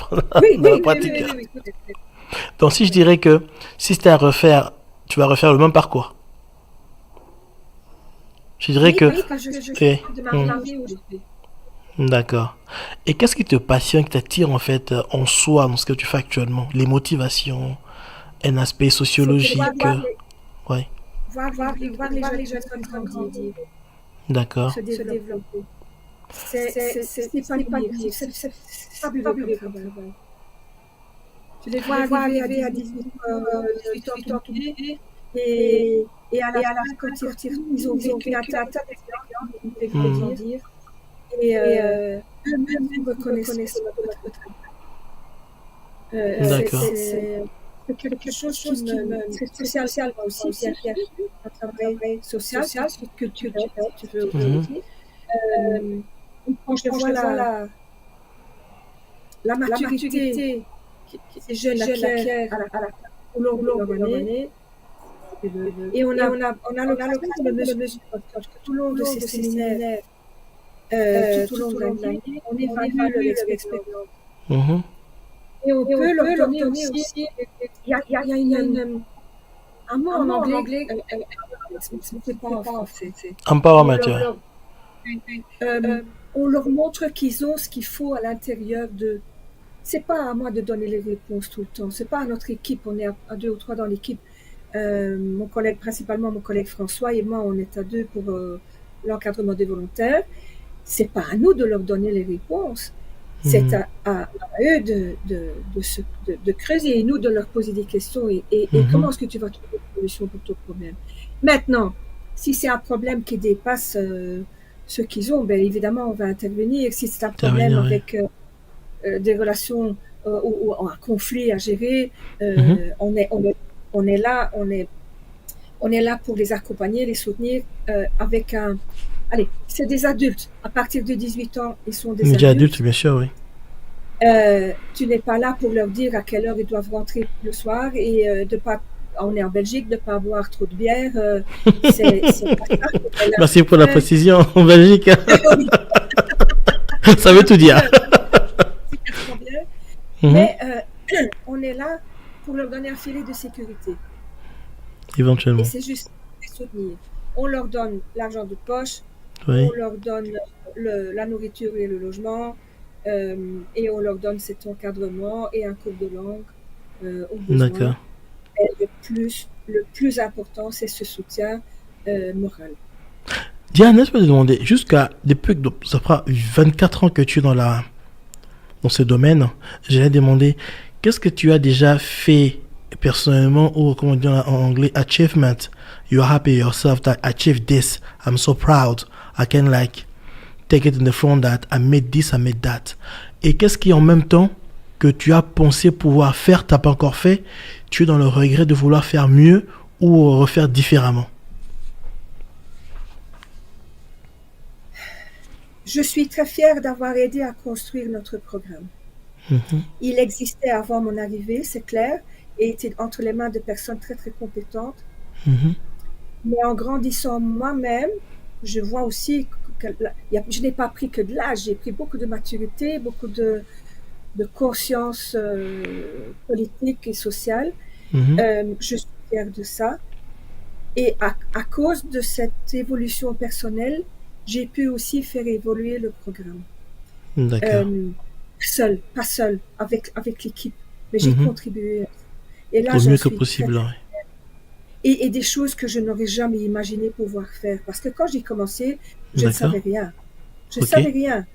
dans la pratique. Oui. Donc si je dirais que si c'était à refaire, tu vas refaire le même parcours. Je dirais que... de ma vie aujourd'hui. D'accord. Et qu'est-ce qui te passionne, qui t'attire en fait en soi dans ce que tu fais actuellement? Les motivations, un aspect sociologique. Ouais. Voir les jeunes grandir, D'accord. se développer. C'est pas pas plus comme travail. Tu les vois arriver à 18 ans et à la fin, quand ils ont vécu un tas d'expériences, ils les font grandir. Et eux-mêmes reconnaissent notre travail. D'accord. C'est quelque chose qui me... C'est social aussi, un travail social, ce que tu veux aussi. Quand je vois la maturité que ces jeunes acquièrent au long de leur année, et on a l'occasion de mesurer tout le long de ces séminaires, tout au long de l'année, on évalue l'expérience. Et on peut leur donner aussi, il y a un mot en anglais, c'est pas en français. Empowerment. On leur montre qu'ils ont ce qu'il faut à l'intérieur de... C'est pas à moi de donner les réponses tout le temps, c'est pas à notre équipe, on est à 2 ou 3 dans l'équipe. Principalement mon collègue François et moi, on est à 2 pour l'encadrement des volontaires. C'est pas à nous de leur donner les réponses. C'est à eux de creuser et nous de leur poser des questions et comment est-ce que tu vas trouver une solution pour ton problème. Maintenant, si c'est un problème qui dépasse ce qu'ils ont, ben évidemment on va intervenir. Si c'est un problème avec des relations ou un conflit à gérer, on est là pour les accompagner, les soutenir avec un... Allez, c'est des adultes. À partir de 18 ans, ils sont des adultes, bien sûr, oui. Tu n'es pas là pour leur dire à quelle heure ils doivent rentrer le soir et de pas... On est en Belgique, de ne pas boire trop de bière. C'est pas ça. Merci pour la précision, en Belgique. Ça veut tout dire. Mais on est là pour leur donner un filet de sécurité. Éventuellement. Et c'est juste les soutenir. On leur donne l'argent de poche, oui. On leur donne la nourriture et le logement, et on leur donne cet encadrement et un cours de langue au besoin. D'accord. Et le plus important, c'est ce soutien moral. Diane, je peux te demander, depuis que ça fera 24 ans que tu es dans ce domaine, j'allais demander, qu'est-ce que tu as déjà fait personnellement, ou comment dire en anglais, achievement? You're happy yourself that I achieved this. I'm so proud. I can take it in the front that I made this, I made that. Et qu'est-ce qui en même temps que tu as pensé pouvoir faire, t'as pas encore fait, tu es dans le regret de vouloir faire mieux ou refaire différemment? Je suis très fière d'avoir aidé à construire notre programme. Il existait avant mon arrivée, c'est clair, et était entre les mains de personnes très très compétentes. Mais en grandissant moi-même, je vois aussi que je n'ai pas pris que de l'âge, j'ai pris beaucoup de maturité, beaucoup de conscience politique et sociale. Je suis fière de ça. Et à cause de cette évolution personnelle, j'ai pu aussi faire évoluer le programme. D'accord. Pas seul, avec l'équipe, mais j'ai contribué. Et là, au mieux que possible. Et des choses que je n'aurais jamais imaginé pouvoir faire. Parce que quand j'ai commencé, je ne savais rien. Je ne savais rien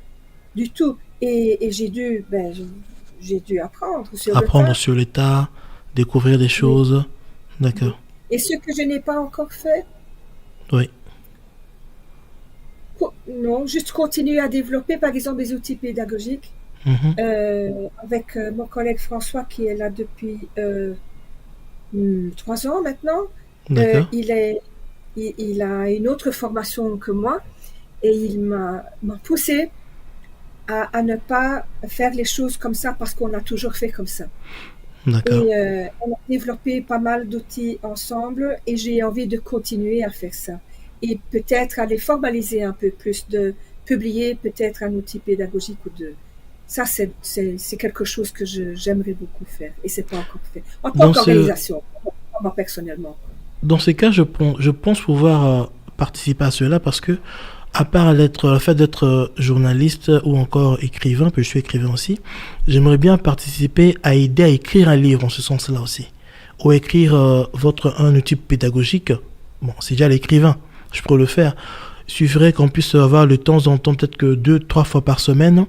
du tout. Et j'ai dû apprendre sur le tas, découvrir des choses. D'accord. Et ce que je n'ai pas encore fait, oui. Non, juste continuer à développer, par exemple, des outils pédagogiques. Avec mon collègue François, qui est là depuis 3 ans maintenant. Il il a une autre formation que moi et il m'a poussé à ne pas faire les choses comme ça parce qu'on a toujours fait comme ça. D'accord. Et on a développé pas mal d'outils ensemble et j'ai envie de continuer à faire ça. Et peut-être aller formaliser un peu plus, de publier peut-être un outil pédagogique ou deux. Ça, c'est quelque chose que j'aimerais beaucoup faire et c'est pas encore fait. En tant qu'organisation, moi personnellement. Dans ces cas, je pense pouvoir participer à cela parce que, à part le fait d'être journaliste ou encore écrivain, puis je suis écrivain aussi, j'aimerais bien participer à aider à écrire un livre en ce sens-là aussi. Ou écrire un outil pédagogique. Bon, c'est déjà l'écrivain, je pourrais le faire. Il suffirait qu'on puisse avoir de temps en temps, peut-être que 2-3 fois par semaine,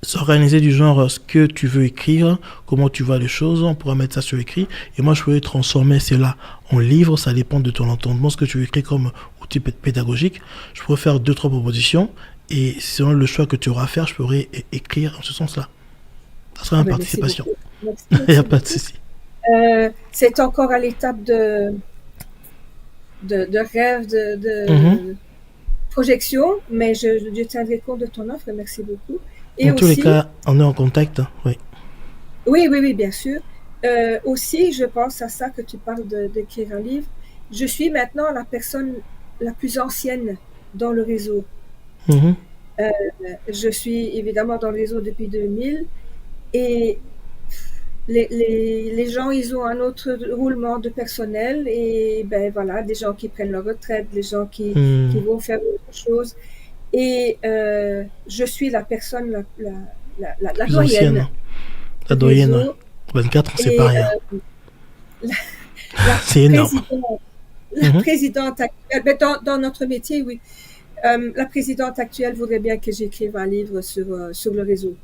s'organiser du genre ce que tu veux écrire, comment tu vois les choses, on pourra mettre ça sur écrit et moi je pourrais transformer cela en livre, ça dépend de ton entendement, ce que tu veux écrire comme outil pédagogique. Je pourrais faire 2-3 propositions et selon le choix que tu auras à faire, je pourrais écrire en ce sens-là. Ça sera une participation. Il n'y a pas de souci. C'est encore à l'étape de rêve, de projection, mais je tiendrai compte de ton offre, merci beaucoup. Et dans tous les cas, on est en contact, oui. Oui, bien sûr. Aussi, je pense à ça que tu parles d'écrire un livre. Je suis maintenant la personne la plus ancienne dans le réseau. Je suis évidemment dans le réseau depuis 2000 et les gens, ils ont un autre roulement de personnel et ben voilà, des gens qui prennent leur retraite, des gens qui vont faire autre chose. Et je suis la personne la doyenne. La doyenne, ouais. 24 ans, c'est pas rien. C'est énorme. La présidente actuelle, dans notre métier, oui. La présidente actuelle voudrait bien que j'écrive un livre sur le réseau.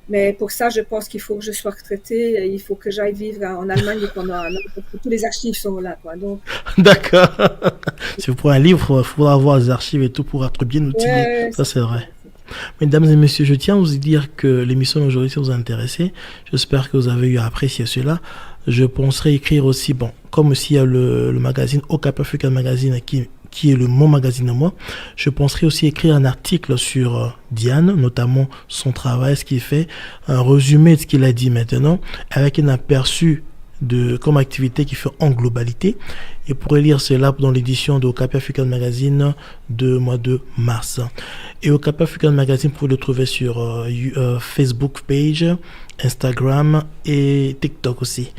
Mais pour ça, je pense qu'il faut que je sois retraitée. Il faut que j'aille vivre en Allemagne pendant un an. Parce que tous les archives sont là, quoi. Donc... D'accord. Si vous prenez un livre, il faudra avoir les archives et tout pour être bien outillé. Ouais, ça, c'est vrai. Mesdames et messieurs, je tiens à vous dire que l'émission d'aujourd'hui vous a intéressé. J'espère que vous avez eu à apprécier cela. Je penserai écrire aussi, bon, comme aussi il y a le magazine Okapi African Magazine qui est mon magazine à moi, je penserai aussi écrire un article sur Diane, notamment son travail, ce qu'il fait, un résumé de ce qu'il a dit maintenant, avec un aperçu comme activité qu'il fait en globalité. Et vous pourrez lire cela dans l'édition de Okapi African Magazine de mois de mars. Et Okapi African Magazine, vous pouvez le trouver sur Facebook page, Instagram et TikTok aussi.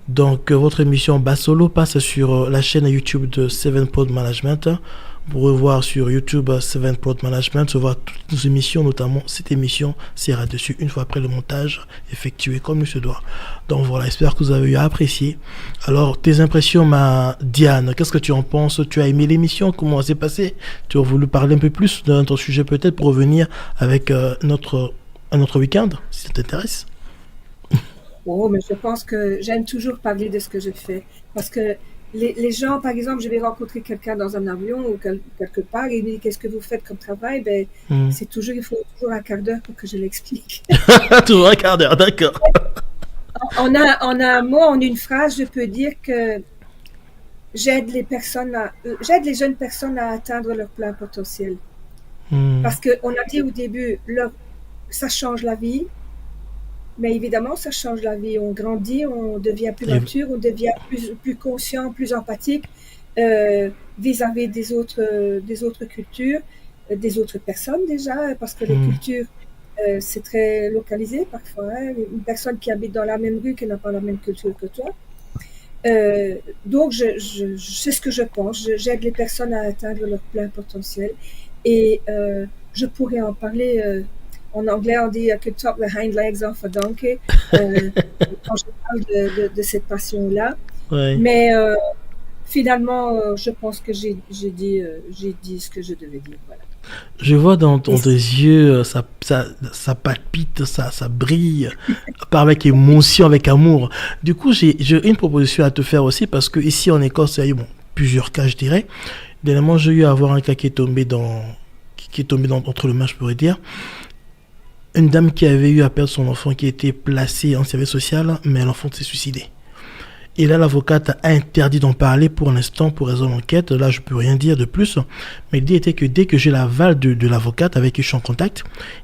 Donc, votre émission Bassolo passe sur la chaîne YouTube de Seven Pod Management. Vous pourrez voir sur YouTube Seven Pod Management, vous voir toutes nos émissions, notamment cette émission sera dessus une fois après le montage effectué comme il se doit. Donc voilà, j'espère que vous avez eu à apprécier. Alors, tes impressions, Diane, qu'est-ce que tu en penses? Tu as aimé l'émission? Comment ça s'est passé? Tu as voulu parler un peu plus de notre sujet peut-être pour revenir avec notre week-end, si ça t'intéresse? Oh, mais je pense que j'aime toujours parler de ce que je fais. Parce que les gens, par exemple, je vais rencontrer quelqu'un dans un avion ou quelque part et il me dit qu'est-ce que vous faites comme travail? Ben, il faut toujours un quart d'heure pour que je l'explique. Toujours un quart d'heure, d'accord. On a un mot, en une phrase, je peux dire que j'aide les jeunes personnes à atteindre leur plein potentiel. Parce qu'on a dit au début, ça change la vie. Mais évidemment, ça change la vie. On grandit, on devient plus mature, on devient plus conscient, plus empathique vis-à-vis des autres cultures, des autres personnes déjà, parce que les cultures, c'est très localisé parfois. Hein. Une personne qui habite dans la même rue qui n'a pas la même culture que toi. Donc, je sais ce que je pense. J'aide les personnes à atteindre leur plein potentiel. Et je pourrais en parler... en anglais, on dit « I could chop the hind legs off a donkey » quand je parle de cette passion-là. Ouais. Mais finalement, je pense que j'ai dit ce que je devais dire. Voilà. Je vois dans tes yeux, ça palpite, ça brille, avec émotion, avec amour. Du coup, j'ai une proposition à te faire aussi, parce que ici en Écosse, il y a eu plusieurs cas, je dirais. Dernièrement, j'ai eu à avoir un cas qui est tombé entre les mains, je pourrais dire. Une dame qui avait eu à perdre son enfant, qui était placée en service social, mais l'enfant s'est suicidé. Et là, l'avocate a interdit d'en parler pour l'instant pour raison d'enquête. Là, je peux rien dire de plus. Mais l'idée était que dès que j'ai l'aval de l'avocate avec qui je suis en contact,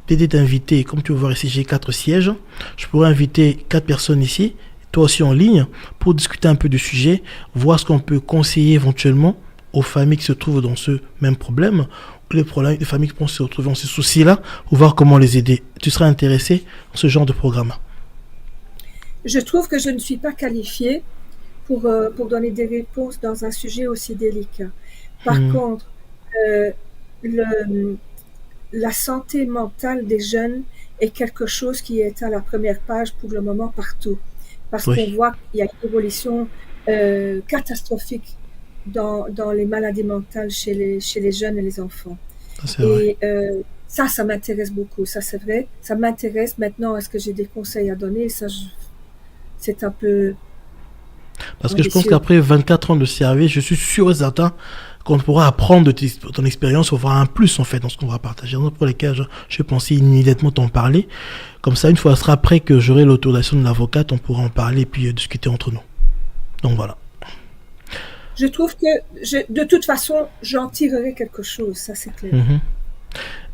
l'idée d'inviter, comme tu vas voir ici, j'ai 4 sièges. Je pourrais inviter 4 personnes ici, toi aussi en ligne, pour discuter un peu du sujet, voir ce qu'on peut conseiller éventuellement aux familles qui se trouvent dans ce même problème, ou les familles qui vont se retrouver dans ces soucis-là, ou voir comment les aider. Tu seras intéressé dans ce genre de programme? Je trouve que je ne suis pas qualifiée pour donner des réponses dans un sujet aussi délicat. Par contre, la santé mentale des jeunes est quelque chose qui est à la première page pour le moment partout. Parce qu'on voit qu'il y a une évolution catastrophique dans les maladies mentales chez les jeunes et les enfants. Ça m'intéresse beaucoup, ça c'est vrai. Ça m'intéresse. Maintenant, est-ce que j'ai des conseils à donner? Ça, c'est un peu... Parce que je pense qu'après 24 ans de service, je suis sûr et certain qu'on pourra apprendre de ton expérience, on va voir un plus en fait dans ce qu'on va partager. Pour lesquels je pensais immédiatement t'en parler. Comme ça, une fois ce sera après que j'aurai l'autorisation de l'avocate, on pourra en parler et puis discuter entre nous. Donc voilà. Je trouve que de toute façon, j'en tirerai quelque chose, ça c'est clair.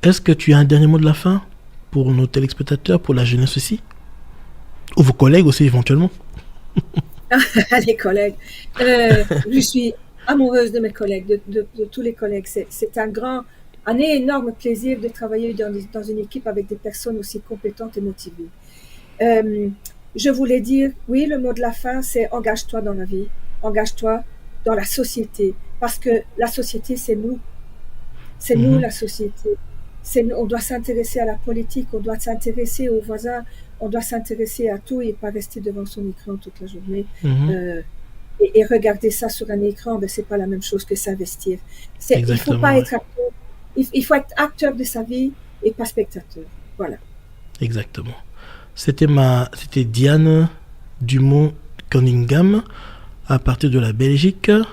Est-ce que tu as un dernier mot de la fin pour nos téléspectateurs, pour la jeunesse aussi? Ou vos collègues aussi éventuellement? Les collègues. Je suis amoureuse de mes collègues, de tous les collègues. C'est un énorme plaisir de travailler dans une équipe avec des personnes aussi compétentes et motivées. Je voulais dire, oui, le mot de la fin, c'est engage-toi dans la vie, engage-toi dans la société, parce que la société, c'est nous. C'est nous, la société. On doit s'intéresser à la politique, on doit s'intéresser aux voisins, on doit s'intéresser à tout et pas rester devant son écran toute la journée. Et regarder ça sur un écran, c'est pas la même chose que s'investir. Il faut pas être acteur, il faut être acteur de sa vie et pas spectateur. Voilà. Exactement. C'était Diane Dumont-Cunningham à partir de la Belgique. Elle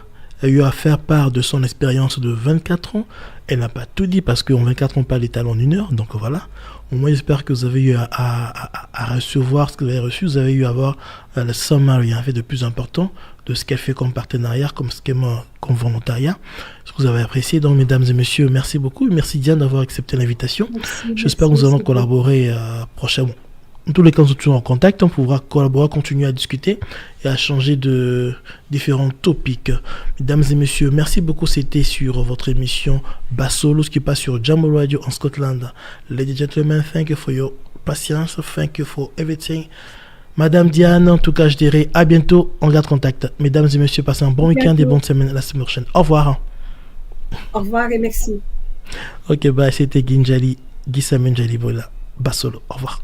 a eu à faire part de son expérience de 24 ans. Elle n'a pas tout dit parce qu'en 24 ans, pas l'étal en 1 heure. Donc voilà. Au moins, j'espère que vous avez eu à recevoir ce que vous avez reçu. Vous avez eu à avoir le summary, en fait, de plus important de ce qu'elle fait comme partenariat, comme volontariat. Ce que vous avez apprécié. Donc, mesdames et messieurs, merci beaucoup. Merci Diane d'avoir accepté l'invitation. J'espère que nous allons collaborer prochainement. En tous les cas, nous sommes toujours en contact. On pourra collaborer, continuer à discuter et à changer de différents topics. Mesdames et messieurs, merci beaucoup. C'était sur votre émission Bassolo, ce qui passe sur Jambo Radio en Scotland. Ladies and gentlemen, thank you for your patience. Thank you for everything. Madame Diane, en tout cas, je dirais à bientôt. On garde contact. Mesdames et messieurs, passez un bon week-end et bonne semaine la semaine prochaine. Au revoir. Au revoir et merci. Ok, c'était Guy Samuel Njali Bola. Bassolo. Au revoir.